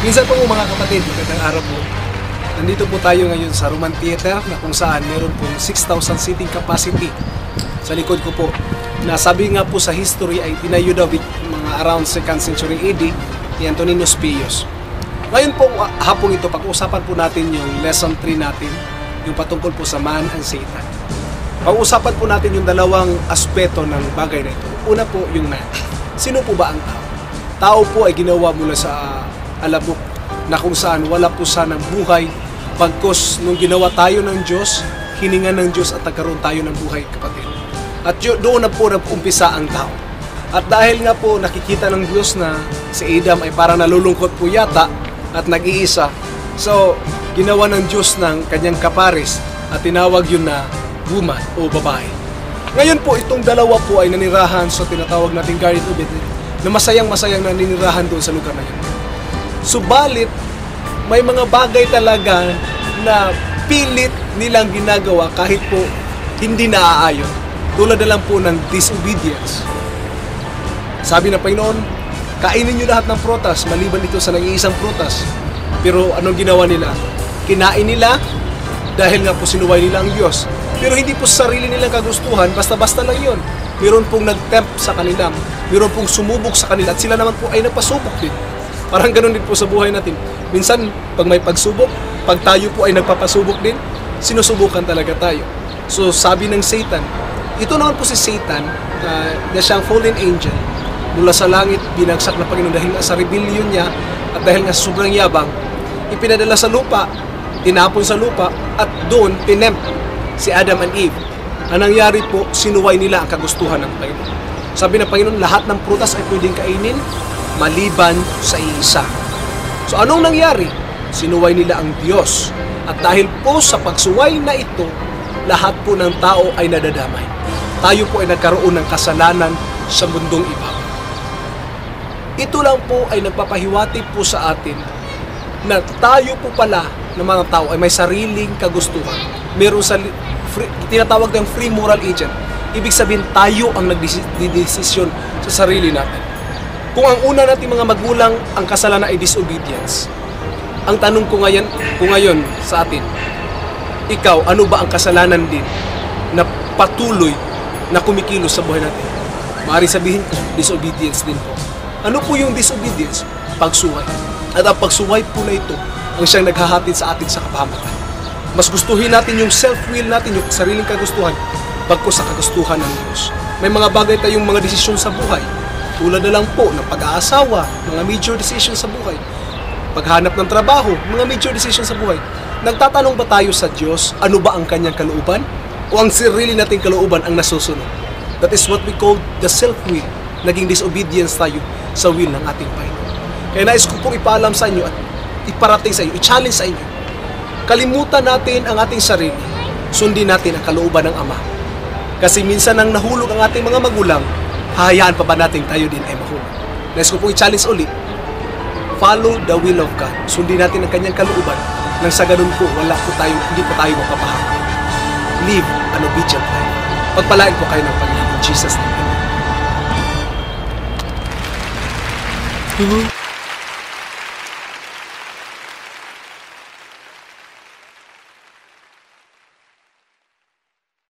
Minsan po mga kapatid, magandang araw po. Nandito po tayo ngayon sa Roman Theater na kung saan meron pong 6,000 seating capacity sa likod ko po. Na sabi nga po sa history ay tinayo daw mga around 2nd century AD ni Antoninus Pius. Ngayon po hapong ito, pag-uusapan po natin yung lesson 3 natin, yung patungkol po sa man and Satan. Pag-uusapan po natin yung dalawang aspeto ng bagay na ito. Una po yung man. Sino po ba ang tao? Tao po ay ginawa mula sa alabok na kung saan wala po sanang buhay. Pagkos nung ginawa tayo ng Diyos, hininga ng Diyos at nagkaroon tayo ng buhay, kapatid. At doon na po nag-umpisa ang tao. At dahil nga po nakikita ng Diyos na si Adam ay parang nalulungkot po yata at nag-iisa, so ginawa ng Diyos ng kanyang kapares at tinawag yun na woman o babae. Ngayon po itong dalawa po ay nanirahan sa tinatawag nating Garden of Eden na masayang-masayang naninirahan doon sa lugar na yun. Subalit, may mga bagay talaga na pilit nilang ginagawa kahit po hindi naaayon. Tulad na lang po ng disobedience. Sabi ng Panginoon, kainin nyo lahat ng prutas maliban ito sa nag-iisang prutas. Pero anong ginawa nila? Kinain nila dahil nga po sinuway nila ang Diyos. Pero hindi po sa sarili nilang kagustuhan, basta-basta lang yun. Meron pong nag-tempt sa kanila, meron pong sumubok sa kanila at sila naman po ay nagpasubok din. Parang ganun din po sa buhay natin. Minsan, pag may pagsubok, pag tayo po ay nagpapasubok din, sinusubukan talaga tayo. So, sabi ng Satan, ito naman po si Satan, na siyang fallen angel, mula sa langit, binagsak na Panginoon dahil nga sa rebellion niya at dahil nga sa sobrang yabang, ipinadala sa lupa, tinapon sa lupa, at doon, tinempt si Adam and Eve. Ang nangyari po, sinuway nila ang kagustuhan ng Panginoon. Sabi ng Panginoon, lahat ng prutas ay pwedeng kainin, maliban sa isa. So anong nangyari? Sinuway nila ang Diyos. At dahil po sa pagsuway na ito, lahat po ng tao ay nadadamay. Tayo po ay nagkaroon ng kasalanan sa mundong ibabaw. Ito lang po ay nagpapahiwatig po sa atin na tayo po pala ng mga tao ay may sariling kagustuhan. Meron sa tinatawag ng free moral agent. Ibig sabihin tayo ang nagdesisyon sa sarili natin. Kung ang una nating mga magulang ang kasalanan ay disobedience, ang tanong ko ngayon sa atin, ikaw, ano ba ang kasalanan din na patuloy na kumikilos sa buhay natin? Maaaring sabihin ko, disobedience din po. Ano po yung disobedience? Pagsuway. At ang pagsuway po na ito ang siyang naghahatid sa atin sa kapahamakan. Mas gustuhin natin yung self-will natin, yung sariling kagustuhan, bagkus sa kagustuhan ng Diyos. May mga bagay tayong mga desisyon sa buhay. Tulad na lang po ng pag-aasawa, mga major decisions sa buhay. Paghanap ng trabaho, mga major decisions sa buhay. Nagtatanong ba tayo sa Diyos, ano ba ang kanyang kalooban? O ang sarili nating kalooban ang nasusunod? That is what we call the self-will. Naging disobedience tayo sa will ng ating Panginoon. Kaya nais ko pong ipaalam sa inyo at iparating sa inyo, i-challenge sa inyo. Kalimutan natin ang ating sarili. Sundin natin ang kalooban ng Ama. Kasi minsan nang nahulog ang ating mga magulang, hahayaan pa ba natin tayo din ay mahulog? Nais ko pong i-challenge ulit. Follow the will of God. Sundin natin ang kanyang kalooban. Nang sa ganun po, hindi po tayo mapapahamak. Live an obedient life. Pagpalain po kayo ng Panginoon. In Jesus' name.